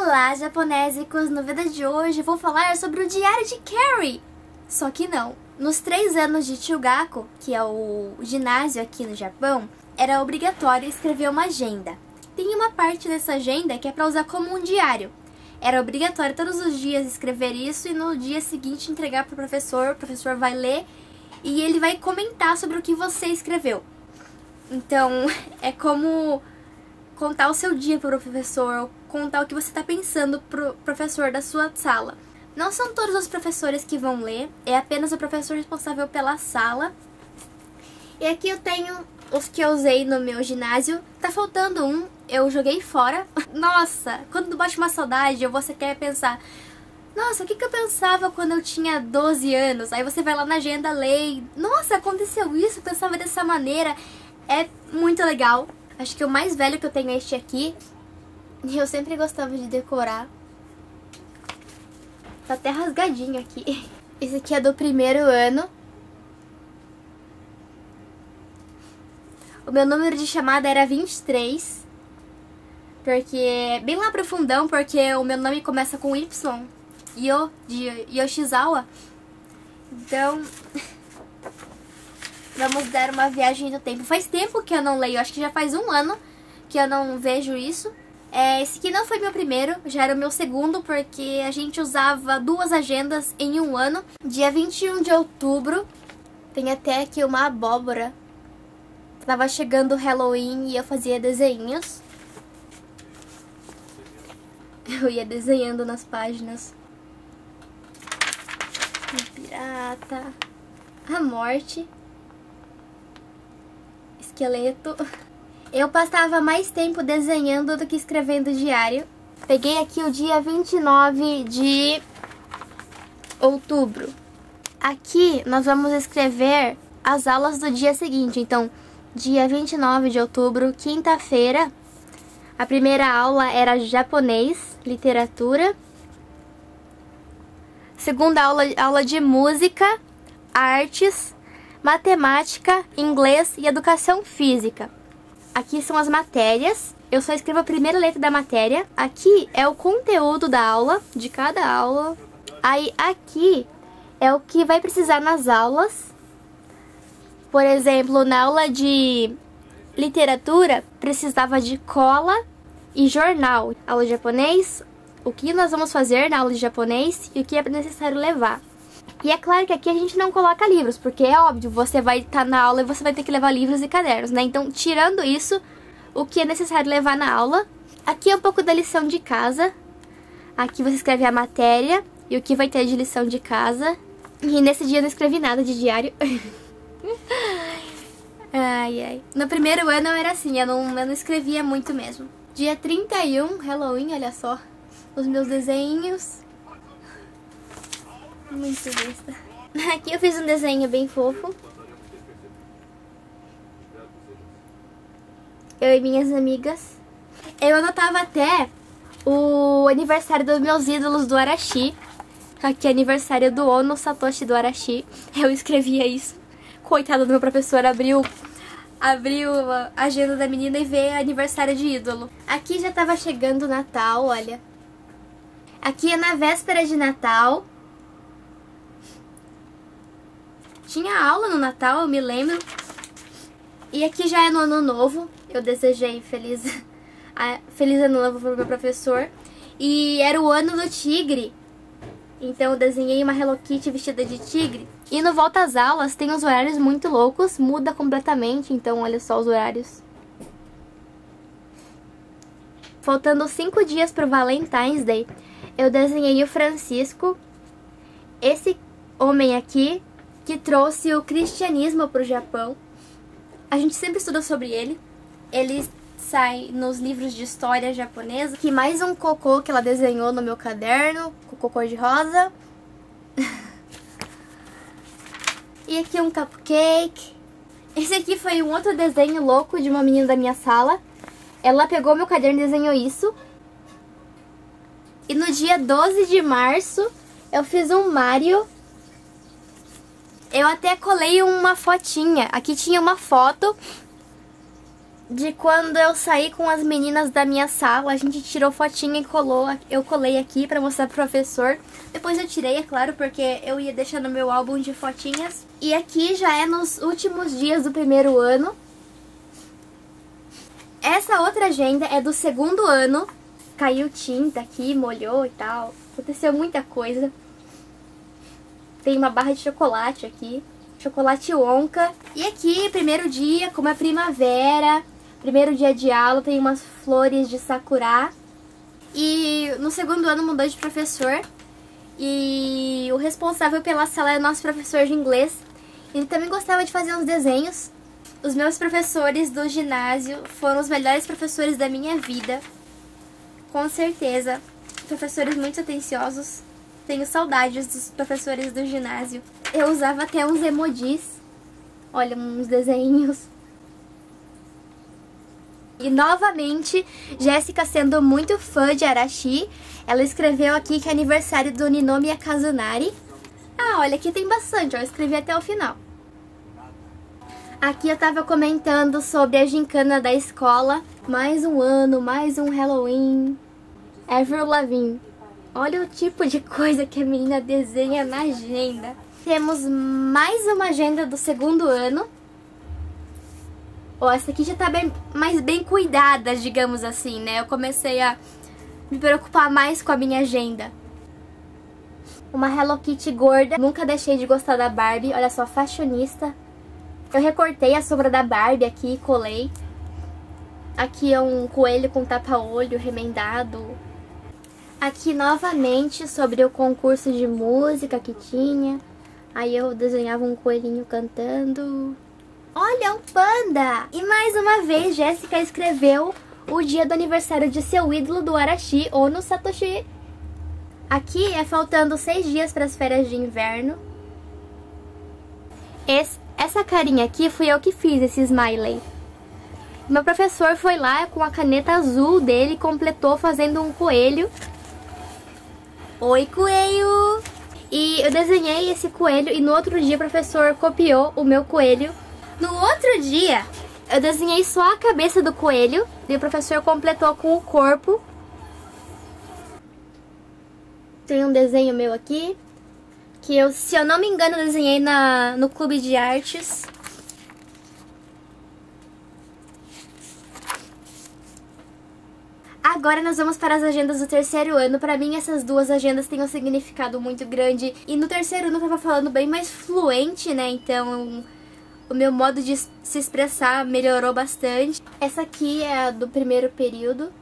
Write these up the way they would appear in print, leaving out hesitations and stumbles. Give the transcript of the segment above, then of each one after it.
Olá, japonésicos! No vídeo de hoje eu vou falar sobre o Diário de Carrie. Só que não. Nos 3 anos de Chugaku, que é o ginásio aqui no Japão, era obrigatório escrever uma agenda. Tem uma parte dessa agenda que é para usar como um diário. Era obrigatório todos os dias escrever isso e no dia seguinte entregar para o professor vai ler e ele vai comentar sobre o que você escreveu. Então, é como contar o seu dia para o professor, contar o que você está pensando para o professor da sua sala. Não são todos os professores que vão ler, é apenas o professor responsável pela sala. E aqui eu tenho os que eu usei no meu ginásio. Tá faltando um, eu joguei fora. Nossa, quando bate uma saudade, você quer pensar, nossa, o que eu pensava quando eu tinha 12 anos? Aí você vai lá na agenda, lê e, nossa, aconteceu isso, eu pensava dessa maneira. É muito legal. Acho que o mais velho que eu tenho é este aqui. E eu sempre gostava de decorar. Tá até rasgadinho aqui. Esse aqui é do primeiro ano. O meu número de chamada era 23. Porque, bem lá pro fundão, porque o meu nome começa com Y. De Yoshizawa. Então, vamos dar uma viagem no tempo. Faz tempo que eu não leio, acho que já faz 1 ano que eu não vejo isso. Esse aqui não foi meu primeiro, já era o meu segundo, porque a gente usava 2 agendas em 1 ano. Dia 21 de outubro, tem até aqui uma abóbora. Tava chegando o Halloween e eu fazia desenhos. Eu ia desenhando nas páginas. Um pirata, a morte, esqueleto. Eu passava mais tempo desenhando do que escrevendo diário. Peguei aqui o dia 29 de outubro. Aqui nós vamos escrever as aulas do dia seguinte. Então, dia 29 de outubro, quinta-feira, a primeira aula era japonês, literatura. Segunda aula de música, artes, matemática, inglês e educação física. Aqui são as matérias, eu só escrevo a primeira letra da matéria. Aqui é o conteúdo da aula, de cada aula. Aí aqui é o que vai precisar nas aulas. Por exemplo, na aula de literatura, precisava de cola e jornal. Aula de japonês, o que nós vamos fazer na aula de japonês e o que é necessário levar. E é claro que aqui a gente não coloca livros, porque é óbvio, você vai estar na aula e você vai ter que levar livros e cadernos, né? Então, tirando isso, o que é necessário levar na aula. Aqui é um pouco da lição de casa. Aqui você escreve a matéria e o que vai ter de lição de casa. E nesse dia eu não escrevi nada de diário. Ai, ai. No primeiro ano eu era assim, eu não escrevia muito mesmo. Dia 31, Halloween, olha só. Os meus desenhos. Muito besta. Aqui eu fiz um desenho bem fofo. Eu e minhas amigas. Eu anotava até o aniversário dos meus ídolos do Arashi. Aqui é aniversário do Ono Satoshi do Arashi. Eu escrevia isso. Coitado do meu professor, abriu a agenda da menina e vê aniversário de ídolo. Aqui já tava chegando o Natal, olha. Aqui é na véspera de Natal. Tinha aula no Natal, eu me lembro. E aqui já é no Ano Novo. Eu desejei feliz Ano Novo pro meu professor. E era o ano do tigre. Então eu desenhei uma Hello Kitty vestida de tigre. E no Volta às Aulas tem uns horários muito loucos. Muda completamente, então olha só os horários. Faltando 5 dias pro Valentine's Day, eu desenhei o Francisco. Esse homem aqui que trouxe o cristianismo para o Japão. A gente sempre estuda sobre ele. Ele sai nos livros de história japonesa. Aqui mais um cocô que ela desenhou no meu caderno, cocô cor-de-rosa. E aqui um cupcake. Esse aqui foi um outro desenho louco de uma menina da minha sala. Ela pegou meu caderno e desenhou isso. E no dia 12 de março eu fiz um Mario. Eu até colei uma fotinha. Aqui tinha uma foto de quando eu saí com as meninas da minha sala. A gente tirou fotinha e colou. Eu colei aqui pra mostrar pro professor. Depois eu tirei, é claro, porque eu ia deixar no meu álbum de fotinhas. E aqui já é nos últimos dias do primeiro ano. Essa outra agenda é do segundo ano. Caiu tinta aqui, molhou e tal. Aconteceu muita coisa. Tem uma barra de chocolate aqui. Chocolate Wonka. E aqui, primeiro dia, como é primavera, primeiro dia de aula, tem umas flores de sakura. E no segundo ano mudou de professor. E o responsável pela sala é o nosso professor de inglês. Ele também gostava de fazer uns desenhos. Os meus professores do ginásio foram os melhores professores da minha vida. Com certeza. Professores muito atenciosos. Tenho saudades dos professores do ginásio. Eu usava até uns emojis. Olha, uns desenhos. E novamente, Jéssica sendo muito fã de Arashi, ela escreveu aqui que é aniversário do Ninomiya Kazunari. Ah, olha, aqui tem bastante, eu escrevi até o final. Aqui eu tava comentando sobre a gincana da escola. Mais um ano, mais um Halloween. Avril Lavigne. Olha o tipo de coisa que a menina desenha na agenda. Temos mais uma agenda do segundo ano. Ó, essa aqui já tá bem cuidada, digamos assim, né? Eu comecei a me preocupar mais com a minha agenda. Uma Hello Kitty gorda. Nunca deixei de gostar da Barbie. Olha só, fashionista. Eu recortei a sombra da Barbie aqui e colei. Aqui é um coelho com tapa-olho remendado. Aqui novamente sobre o concurso de música que tinha. Aí eu desenhava um coelhinho cantando. Olha, um panda! E mais uma vez, Jéssica escreveu o dia do aniversário de seu ídolo do Arashi, Ono Satoshi. Aqui é faltando 6 dias para as férias de inverno. Essa carinha aqui fui eu que fiz, esse smiley. Meu professor foi lá com a caneta azul dele e completou fazendo um coelho. Oi, coelho! E eu desenhei esse coelho e no outro dia o professor copiou o meu coelho. No outro dia, eu desenhei só a cabeça do coelho e o professor completou com o corpo. Tem um desenho meu aqui, que eu, se eu não me engano, desenhei no Clube de Artes. Agora nós vamos para as agendas do terceiro ano. Para mim, essas duas agendas têm um significado muito grande. E no terceiro ano eu tava falando bem mais fluente, né? Então, o meu modo de se expressar melhorou bastante. Essa aqui é a do primeiro período.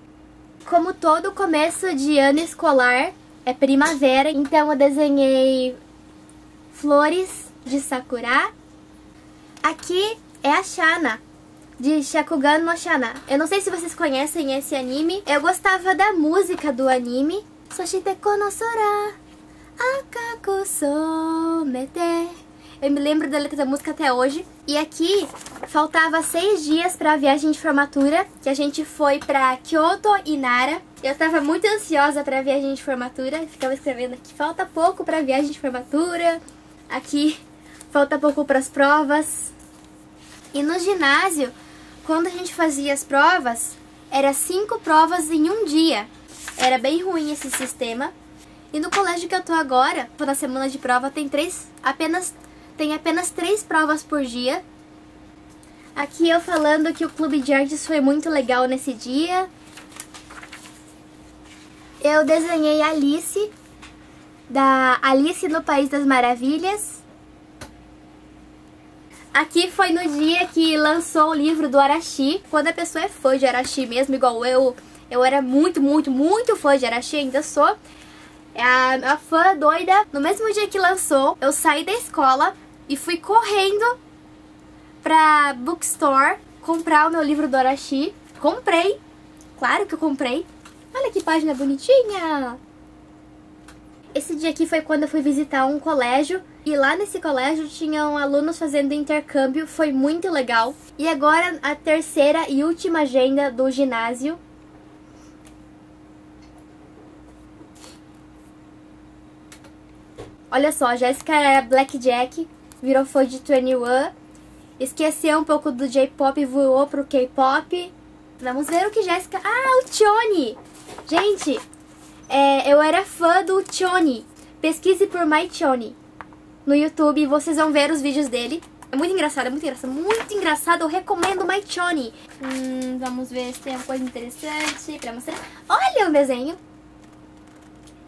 Como todo começo de ano escolar, é primavera. Então, eu desenhei flores de sakura. Aqui é a Shana, de Shakugan no Shana. Eu não sei se vocês conhecem esse anime. Eu gostava da música do anime. Soshite kono sora akaku somete. Eu me lembro da letra da música até hoje. E aqui faltava 6 dias para a viagem de formatura, que a gente foi para Kyoto e Nara. Eu tava muito ansiosa para a viagem de formatura. Ficava escrevendo aqui, falta pouco para a viagem de formatura. Aqui, falta pouco para as provas. E no ginásio, quando a gente fazia as provas, era 5 provas em um dia. Era bem ruim esse sistema. E no colégio que eu tô agora, na semana de prova, tem apenas 3 provas por dia. Aqui eu falando que o Clube de Artes foi muito legal nesse dia. Eu desenhei Alice, da Alice no País das Maravilhas. Aqui foi no dia que lançou o livro do Arashi. Quando a pessoa é fã de Arashi mesmo, igual eu era muito fã de Arashi, ainda sou. A fã doida. No mesmo dia que lançou, eu saí da escola e fui correndo pra bookstore comprar o meu livro do Arashi. Comprei, claro que eu comprei. Olha que página bonitinha! Esse dia aqui foi quando eu fui visitar um colégio. E lá nesse colégio tinham alunos fazendo intercâmbio. Foi muito legal. E agora a terceira e última agenda do ginásio. Olha só, a Jéssica era Blackjack, virou fã de 21. esqueceu um pouco do J-pop e voou pro K-pop. Vamos ver o que Jéssica... Ah, o Choni! Gente, eu era fã do Choni. Pesquise por My Choni no YouTube e vocês vão ver os vídeos dele. É muito engraçado, muito engraçado. Eu recomendo My Choni. Vamos ver se tem uma coisa interessante pra mostrar. Olha o desenho.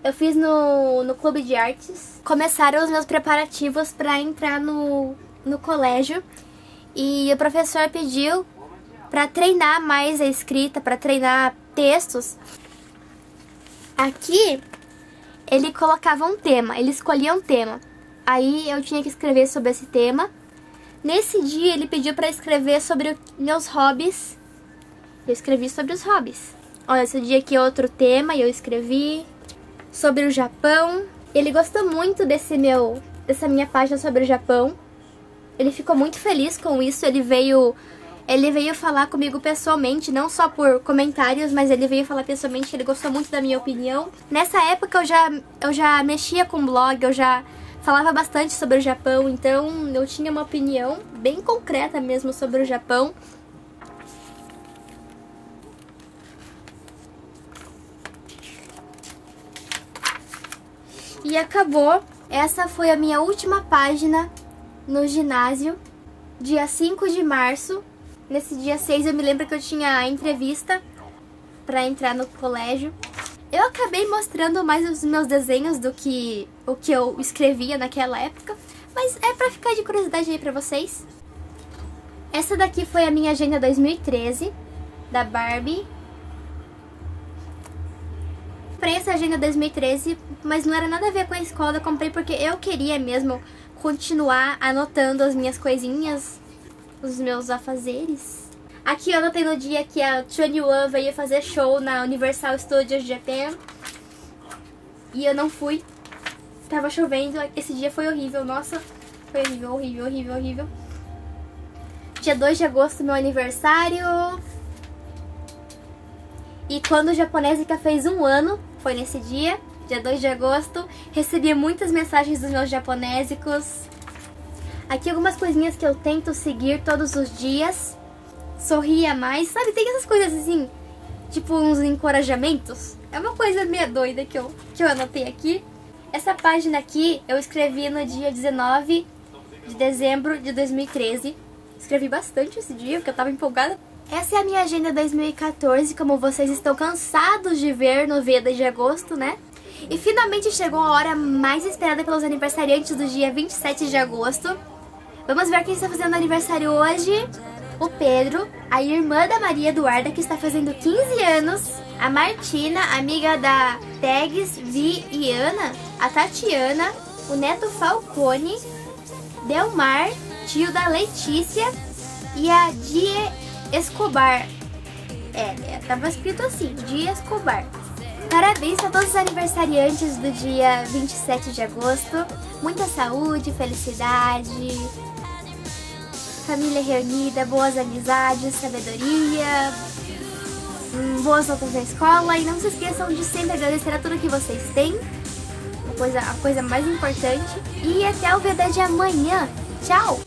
Eu fiz no Clube de Artes. Começaram os meus preparativos pra entrar no colégio. E o professor pediu pra treinar mais a escrita, pra treinar textos. Aqui, ele colocava um tema, ele escolhia um tema. Aí eu tinha que escrever sobre esse tema. Nesse dia, ele pediu pra escrever sobre meus hobbies. Eu escrevi sobre os hobbies. Olha, esse dia aqui é outro tema e eu escrevi sobre o Japão. Ele gostou muito dessa minha página sobre o Japão. Ele ficou muito feliz com isso. Ele veio falar comigo pessoalmente, não só por comentários, mas ele veio falar pessoalmente que ele gostou muito da minha opinião. Nessa época eu já mexia com blog, eu já falava bastante sobre o Japão, então eu tinha uma opinião bem concreta mesmo sobre o Japão. E acabou. Essa foi a minha última página no ginásio, dia 5 de março. Nesse dia 6 eu me lembro que eu tinha a entrevista pra entrar no colégio. Eu acabei mostrando mais os meus desenhos do que o que eu escrevia naquela época, mas é pra ficar de curiosidade aí pra vocês. Essa daqui foi a minha agenda 2013, da Barbie. Comprei essa agenda 2013, mas não era nada a ver com a escola. Eu comprei porque eu queria mesmo continuar anotando as minhas coisinhas, os meus afazeres. Aqui eu anotei no dia que a 21 veio fazer show na Universal Studios Japan. E eu não fui. Tava chovendo, esse dia foi horrível, nossa. Foi horrível, horrível, horrível, horrível. Dia 2 de agosto, meu aniversário. E quando o Japonésica fez 1 ano, foi nesse dia, dia 2 de agosto. Recebi muitas mensagens dos meus japonésicos. Aqui algumas coisinhas que eu tento seguir todos os dias. Sorria mais, sabe? Tem essas coisas assim, tipo uns encorajamentos. É uma coisa meio doida que eu anotei aqui. Essa página aqui eu escrevi no dia 19 de dezembro de 2013. Escrevi bastante esse dia, porque eu tava empolgada. Essa é a minha agenda 2014, como vocês estão cansados de ver no Veda de agosto, né? E finalmente chegou a hora mais esperada pelos aniversariantes do dia 27 de agosto. Vamos ver quem está fazendo aniversário hoje. O Pedro, a irmã da Maria Eduarda, que está fazendo 15 anos. A Martina, amiga da Tegs, Vi e Ana. A Tatiana, o neto Falcone. Delmar, tio da Letícia. E a Die Escobar. Tava escrito assim, Die Escobar. Parabéns a todos os aniversariantes do dia 27 de agosto. Muita saúde, felicidade, família reunida, boas amizades, sabedoria, boas notas na escola. E não se esqueçam de sempre agradecer a tudo que vocês têm. A coisa mais importante. E até o VD de amanhã. Tchau!